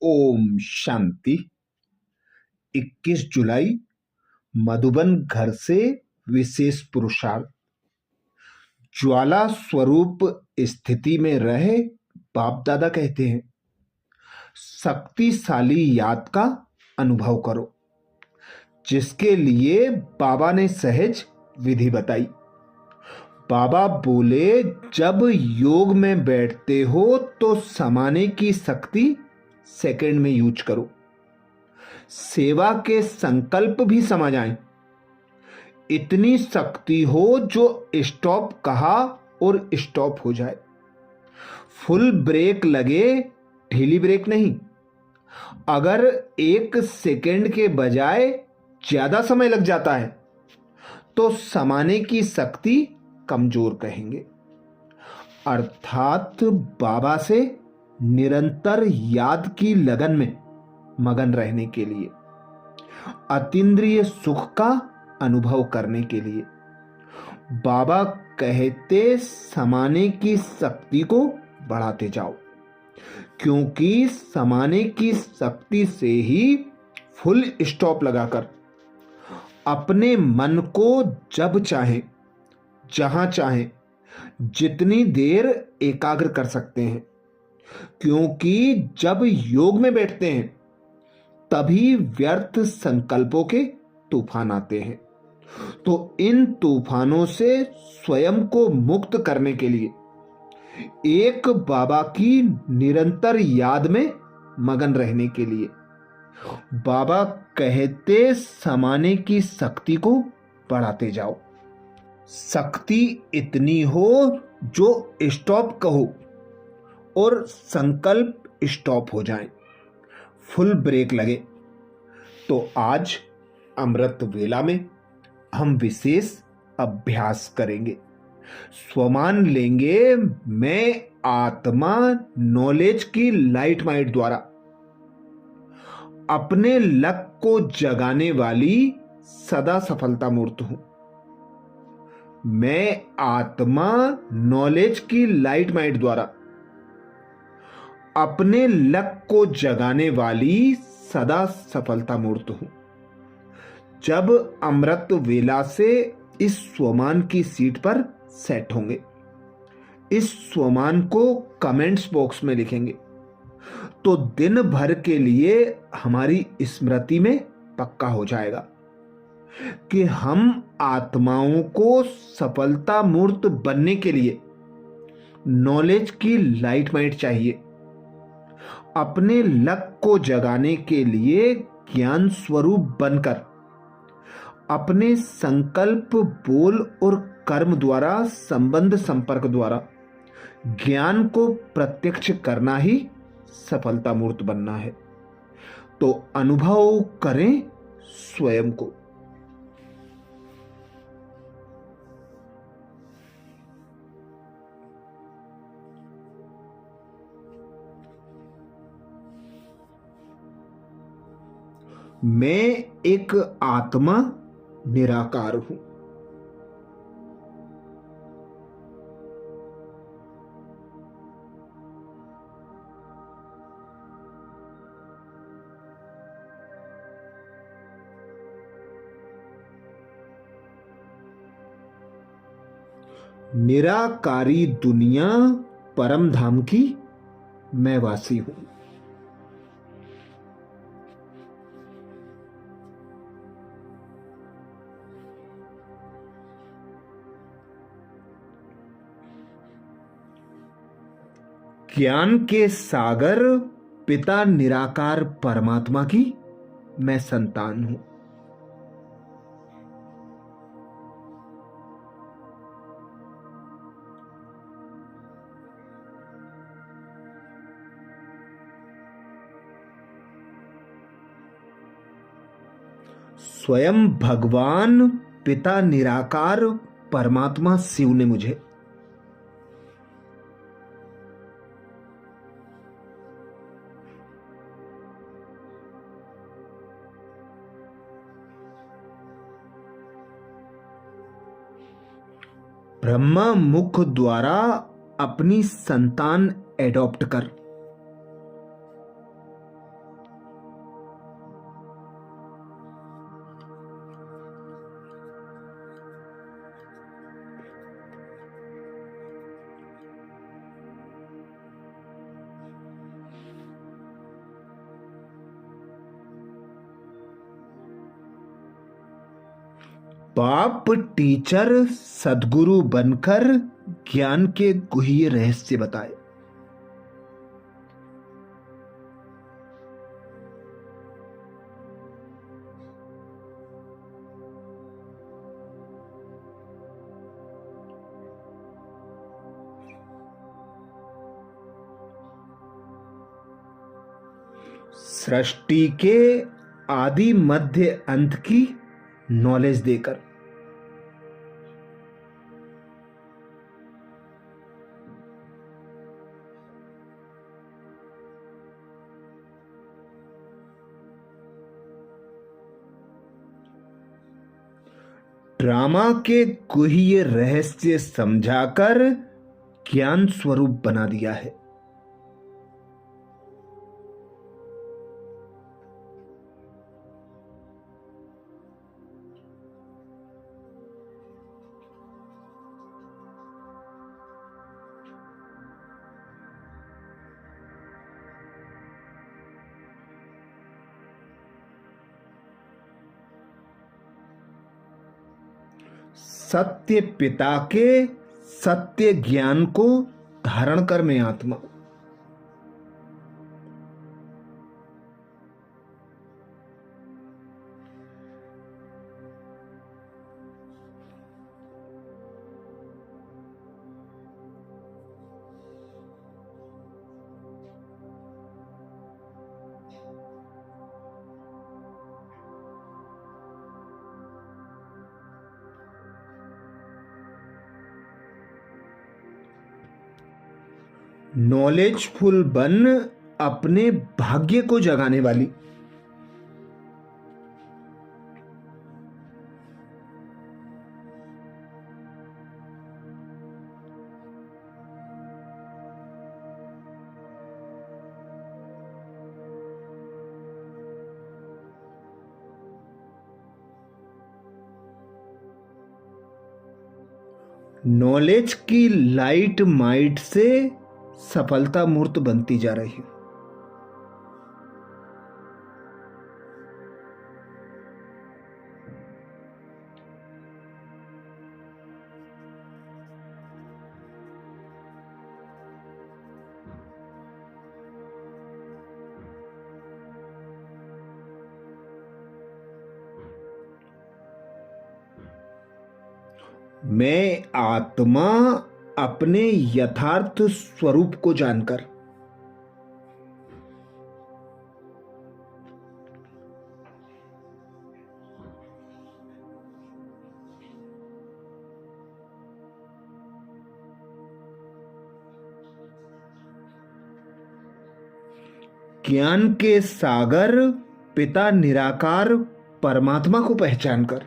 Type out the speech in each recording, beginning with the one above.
ओम शांति। 21 जुलाई मधुबन घर से विशेष पुरुषार्थ। ज्वाला स्वरूप स्थिति में रहे बाप दादा कहते हैं, शक्तिशाली याद का अनुभव करो, जिसके लिए बाबा ने सहज विधि बताई। बाबा बोले, जब योग में बैठते हो तो समाने की शक्ति सेकंड में यूज करो। सेवा के संकल्प भी समझ आए। इतनी शक्ति हो जो स्टॉप कहा और स्टॉप हो जाए। फुल ब्रेक लगे, ढीली ब्रेक नहीं। अगर 1 सेकंड के बजाय ज्यादा समय लग जाता है तो समाने की शक्ति कमजोर कहेंगे। अर्थात बाबा से निरंतर याद की लगन में मगन रहने के लिए, अतीन्द्रिय सुख का अनुभव करने के लिए। बाबा कहते समाने की शक्ति को बढ़ाते जाओ, क्योंकि समाने की शक्ति से ही फुल स्टॉप लगाकर अपने मन को जब चाहे, जहां चाहे, जितनी देर एकाग्र कर सकते हैं। क्योंकि जब योग में बैठते हैं तभी व्यर्थ संकल्पों के तूफान आते हैं। तो इन तूफानों से स्वयं को मुक्त करने के लिए एक बाबा की निरंतर याद में मगन रहने के लिए बाबा कहते समाने की शक्ति को बढ़ाते जाओ। शक्ति इतनी हो जो स्टॉप कहो और संकल्प स्टॉप हो जाए, फुल ब्रेक लगे। तो आज अमृत वेला में हम विशेष अभ्यास करेंगे। स्वमान लेंगे, मैं आत्मा नॉलेज की लाइट माइट द्वारा अपने लक को जगाने वाली सदा सफलता मूर्त हूं। मैं आत्मा नॉलेज की लाइट माइट द्वारा अपने लक को जगाने वाली सदा सफलता मूर्त हूं। जब अमृत वेला से इस स्वमान की सीट पर सेट होंगे, इस स्वमान को कमेंट्स बॉक्स में लिखेंगे तो दिन भर के लिए हमारी स्मृति में पक्का हो जाएगा कि हम आत्माओं को सफलता मूर्त बनने के लिए नॉलेज की लाइट माइट चाहिए। अपने लक को जगाने के लिए ज्ञान स्वरूप बनकर अपने संकल्प, बोल और कर्म द्वारा, संबंध संपर्क द्वारा ज्ञान को प्रत्यक्ष करना ही सफलता मूर्त बनना है। तो अनुभव करें स्वयं को। मैं एक आत्मा निराकार हूं। निराकारी दुनिया परम धाम की मैं वासी हूं। ज्ञान के सागर पिता निराकार परमात्मा की मैं संतान हूं। स्वयं भगवान पिता निराकार परमात्मा शिव ने मुझे ब्रह्मा मुख द्वारा अपनी संतान एडॉप्ट कर बाप टीचर सद्गुरु बनकर ज्ञान के गुह्य रहस्य बताए। सृष्टि के आदि मध्य अंत की नॉलेज देकर। ड्रामा के गुह्य रहस्य समझाकर ज्ञान स्वरूप बना दिया है। सत्य पिता के सत्य ज्ञान को धारण कर मैं आत्मा। नॉलेजफुल बन अपने भाग्य को जगाने वाली। नॉलेज की लाइट माइट से सफलता मूर्त बनती जा रही है। मैं आत्मा अपने यथार्थ स्वरूप को जानकर। ज्ञान के सागर पिता निराकार परमात्मा को पहचान कर।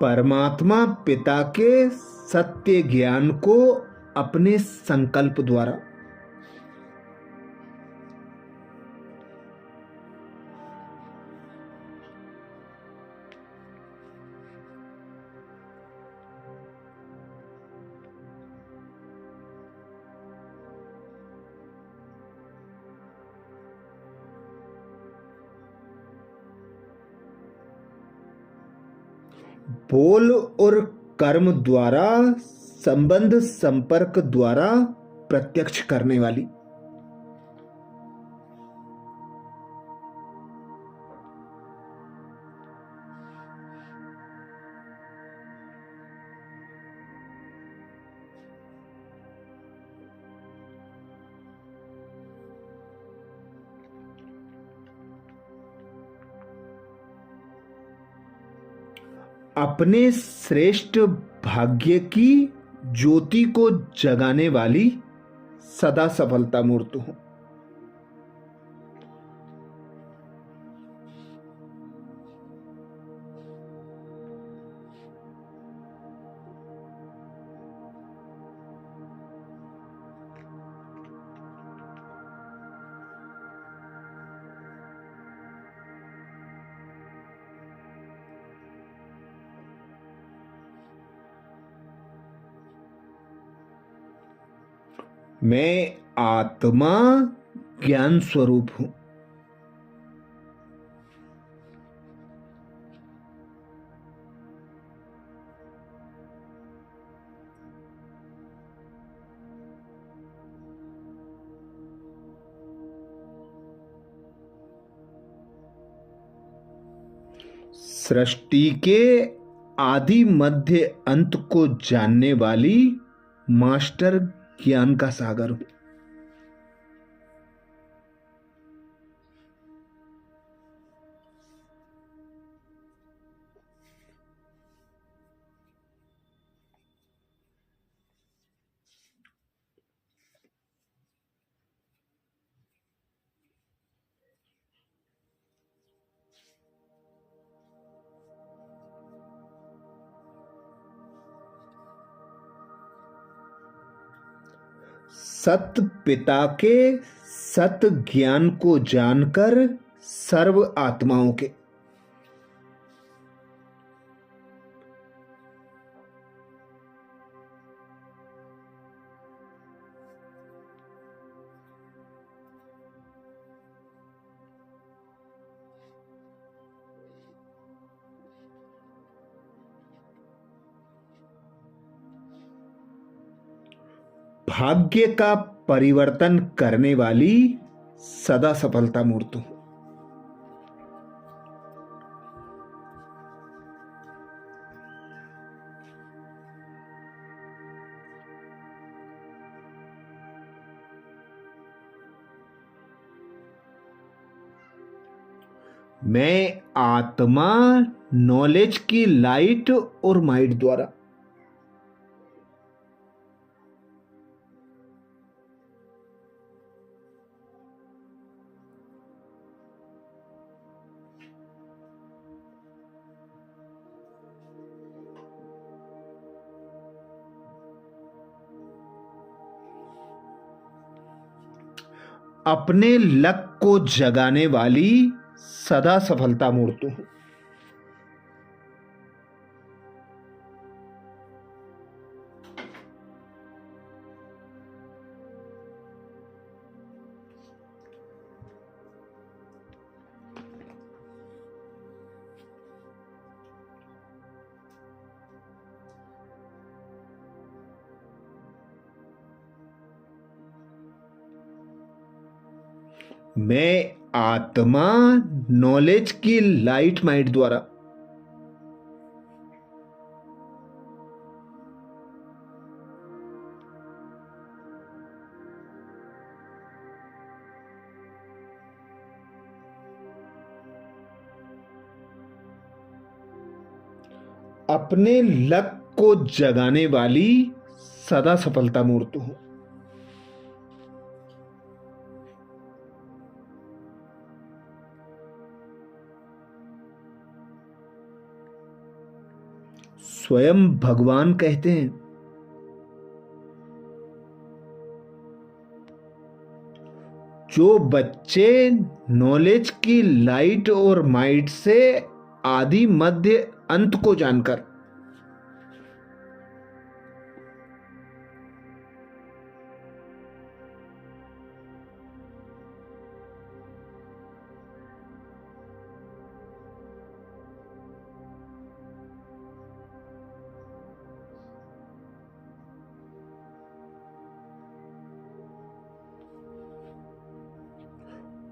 परमात्मा पिता के सत्य ज्ञान को अपने संकल्प द्वारा। बोल और कर्म द्वारा संबंध संपर्क द्वारा प्रत्यक्ष करने वाली। अपने श्रेष्ठ भाग्य की ज्योति को जगाने वाली सदा सफलता मूर्त हूं। मैं आत्मा ज्ञान स्वरूप हूं। सृष्टि के आदि मध्य अंत को जानने वाली मास्टर ज्ञान का सागर हूं। सत पिता के सत ज्ञान को जानकर सर्व आत्माओं के भाग्य का परिवर्तन करने वाली सदा सफलता मूर्त हूं। मैं आत्मा नॉलेज की लाइट और माइट द्वारा अपने लक को जगाने वाली सदा सफलता मूर्त हूं। मैं आत्मा नॉलेज की लाइट माइट द्वारा अपने लक को जगाने वाली सदा सफलता मूर्त हूं। स्वयं भगवान कहते हैं, जो बच्चे नॉलेज की लाइट और माइट से आदि मध्य अंत को जानकर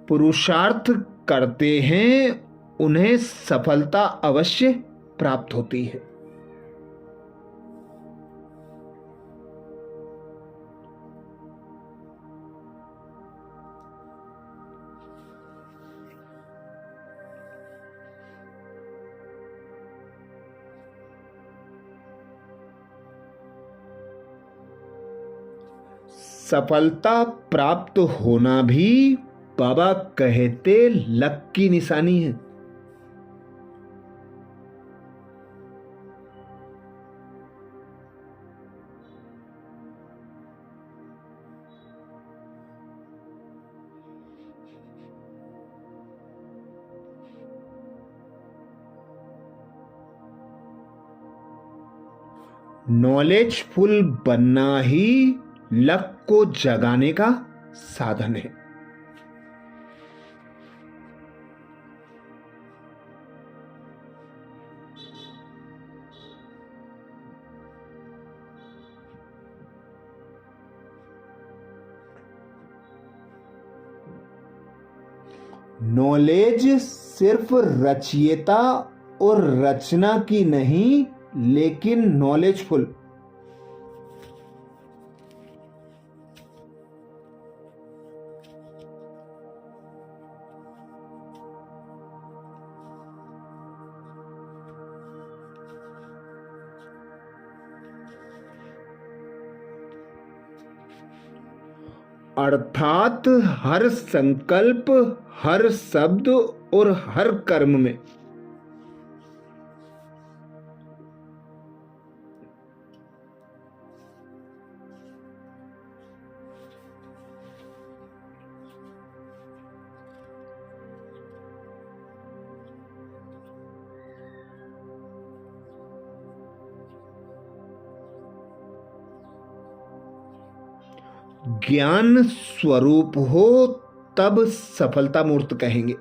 पुरुषार्थ करते हैं, उन्हें सफलता अवश्य प्राप्त होती है। सफलता प्राप्त होना भी बाबा कहते लक की निशानी है। नॉलेजफुल बनना ही लक को जगाने का साधन है। नॉलेज सिर्फ रचयिता और रचना की नहीं, लेकिन नॉलेजफुल। अर्थात हर संकल्प, हर शब्द और हर कर्म में ज्ञान स्वरूप हो तब सफलता मूर्त कहेंगे।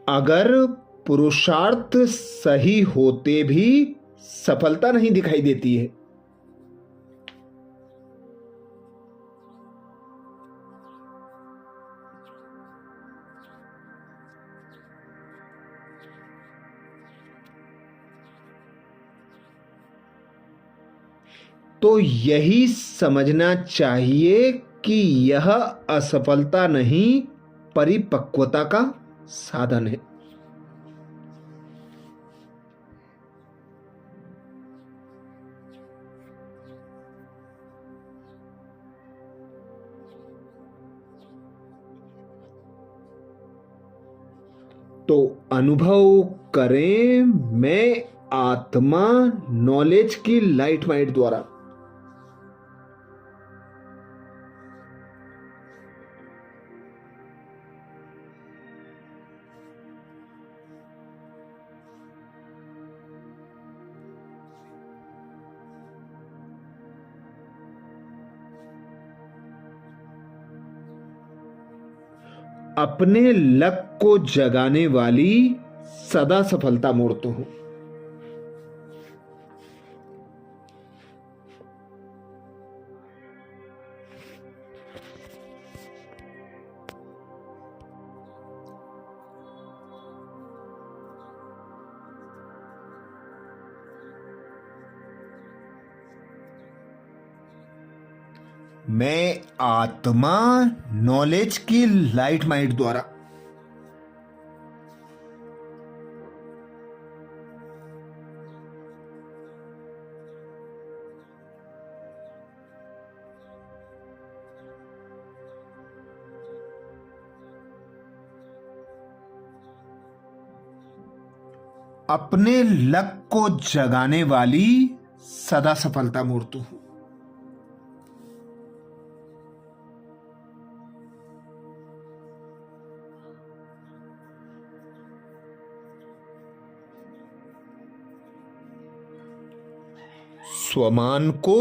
अगर पुरुषार्थ सही होते भी सफलता नहीं दिखाई देती है, तो यही समझना चाहिए कि यह असफलता नहीं, परिपक्वता का साधन है। तो अनुभव करें, मैं आत्मा नॉलेज की लाइट माइट द्वारा अपने लक को जगाने वाली सदा सफलता मूर्त हूं। मैं आत्मा नॉलेज की लाइट माइट द्वारा अपने लक को जगाने वाली सदा सफलता मूर्त हूं। स्वमान को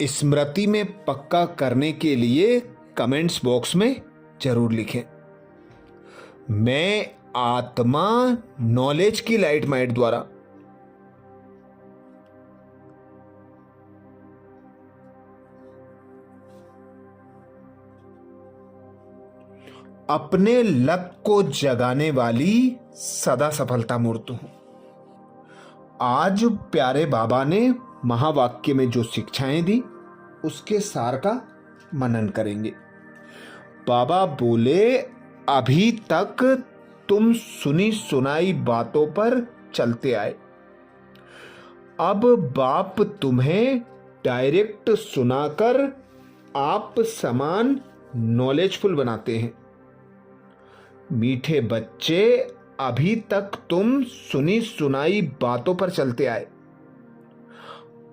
स्मृति में पक्का करने के लिए कमेंट्स बॉक्स में जरूर लिखें, मैं आत्मा नॉलेज की लाइट माइट द्वारा अपने लक को जगाने वाली सदा सफलता मूर्त हूं। आज प्यारे बाबा ने महावाक्य में जो शिक्षाएं दी उसके सार का मनन करेंगे। बाबा बोले, अभी तक तुम सुनी सुनाई बातों पर चलते आए, अब बाप तुम्हें डायरेक्ट सुनाकर आप समान नॉलेजफुल बनाते हैं। मीठे बच्चे, अभी तक तुम सुनी सुनाई बातों पर चलते आए।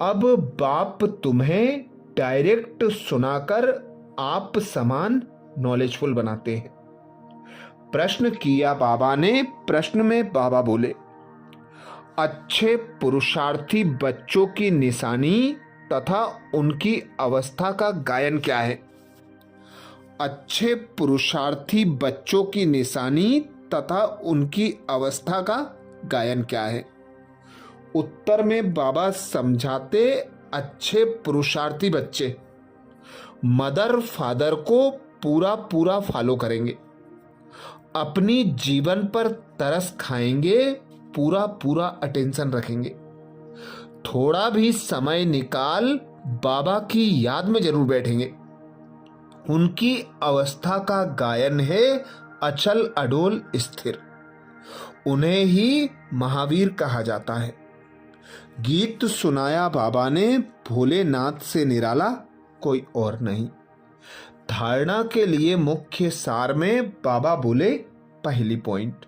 अब बाप तुम्हें डायरेक्ट सुनाकर आप समान नॉलेजफुल बनाते हैं। प्रश्न किया बाबा ने। प्रश्न में बाबा बोले, अच्छे पुरुषार्थी बच्चों की निशानी तथा उनकी अवस्था का गायन क्या है? अच्छे पुरुषार्थी बच्चों की निशानी तथा उनकी अवस्था का गायन क्या है? उत्तर में बाबा समझाते, अच्छे पुरुषार्थी बच्चे मदर फादर को पूरा पूरा फॉलो करेंगे, अपनी जीवन पर तरस खाएंगे, पूरा पूरा अटेंशन रखेंगे, थोड़ा भी समय निकाल बाबा की याद में जरूर बैठेंगे। उनकी अवस्था का गायन है अचल अडोल स्थिर। उन्हें ही महावीर कहा जाता है। गीत सुनाया बाबा ने, भोलेनाथ से निराला कोई और नहीं। धारणा के लिए मुख्य सार में बाबा बोले, पहली पॉइंट,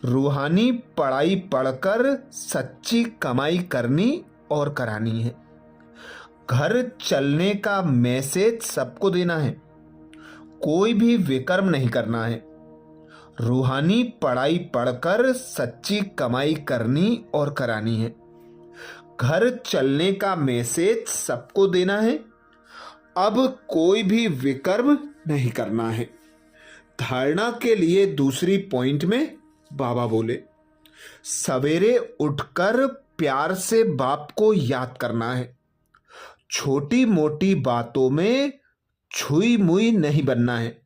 रूहानी पढ़ाई पढ़कर सच्ची कमाई करनी और करानी है। घर चलने का मैसेज सबको देना है, कोई भी विकर्म नहीं करना है। रूहानी पढ़ाई पढ़कर सच्ची कमाई करनी और करानी है। घर चलने का मैसेज सबको देना है, अब कोई भी विकर्म नहीं करना है। धारणा के लिए दूसरी पॉइंट में बाबा बोले, सवेरे उठकर प्यार से बाप को याद करना है। छोटी मोटी बातों में छुई मुई नहीं बनना है,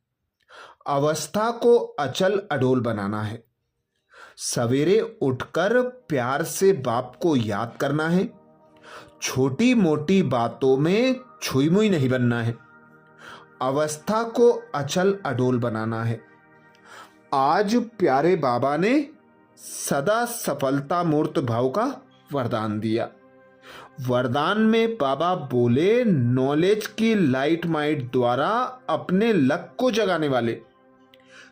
अवस्था को अचल अडोल बनाना है। सवेरे उठकर प्यार से बाप को याद करना है, छोटी मोटी बातों में छुई मुई नहीं बनना है, अवस्था को अचल अडोल बनाना है। आज प्यारे बाबा ने सदा सफलता मूर्त भाव का वरदान दिया। वरदान में बाबा बोले, नॉलेज की लाइट माइट द्वारा अपने लक को जगाने वाले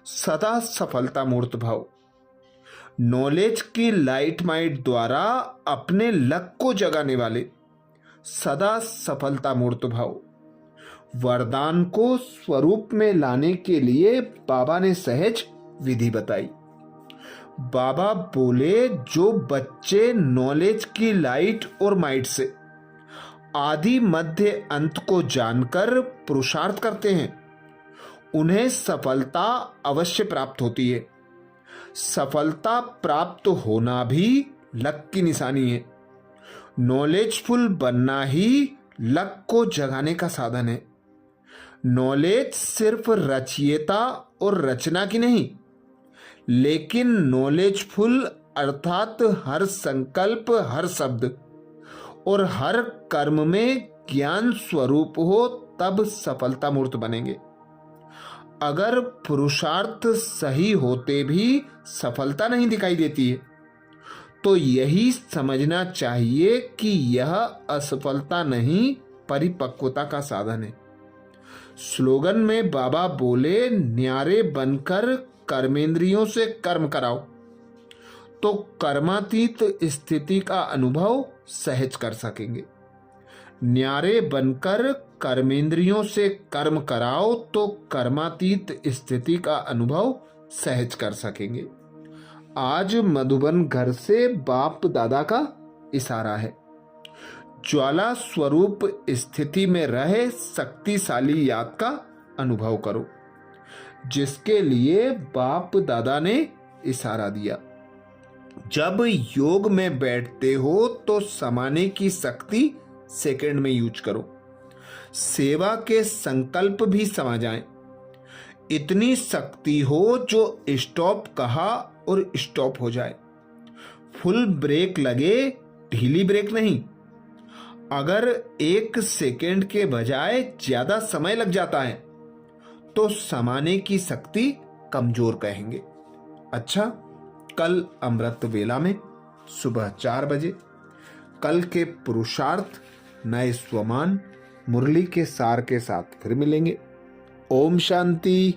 सदा सफलता मूर्त भाव। नॉलेज की लाइट माइट द्वारा अपने लक को जगाने वाले सदा सफलता मूर्त भाव। वरदान को स्वरूप में लाने के लिए बाबा ने सहज विधि बताई। बाबा बोले, जो बच्चे नॉलेज की लाइट और माइट से आदि मध्य अंत को जानकर पुरुषार्थ करते हैं, उन्हें सफलता अवश्य प्राप्त होती है। सफलता प्राप्त होना भी लक की निशानी है। नॉलेजफुल बनना ही लक को जगाने का साधन है। नॉलेज सिर्फ रचयिता और रचना की नहीं, लेकिन नॉलेजफुल अर्थात हर संकल्प, हर शब्द और हर कर्म में ज्ञान स्वरूप हो, तब सफलता मूर्त बनेंगे। अगर पुरुषार्थ सही होते भी सफलता नहीं दिखाई देती है, तो यही समझना चाहिए कि यह असफलता नहीं, परिपक्वता का साधन है। स्लोगन में बाबा बोले, न्यारे बनकर कर्मेंद्रियों से कर्म कराओ तो कर्मातीत स्थिति का अनुभव सहज कर सकेंगे। न्यारे बनकर कर्मेंद्रियों से कर्म कराओ तो कर्मातीत स्थिति का अनुभव सहज कर सकेंगे। आज मधुबन घर से बाप दादा का इशारा है। ज्वाला स्वरूप स्थिति में रहे शक्तिशाली याद का अनुभव करो, जिसके लिए बाप दादा ने इशारा दिया। जब योग में बैठते हो तो समाने की शक्ति सेकंड में यूज करो। सेवा के संकल्प भी समा जाएं। इतनी शक्ति हो जो स्टॉप कहा और स्टॉप हो जाए। फुल ब्रेक लगे, ढीली ब्रेक नहीं। अगर 1 सेकेंड के बजाय ज्यादा समय लग जाता है तो समाने की शक्ति कमजोर कहेंगे। अच्छा, कल अमृत वेला में सुबह 4 बजे कल के पुरुषार्थ नए स्वमान मुरली के सार के साथ फिर मिलेंगे। ओम शांति।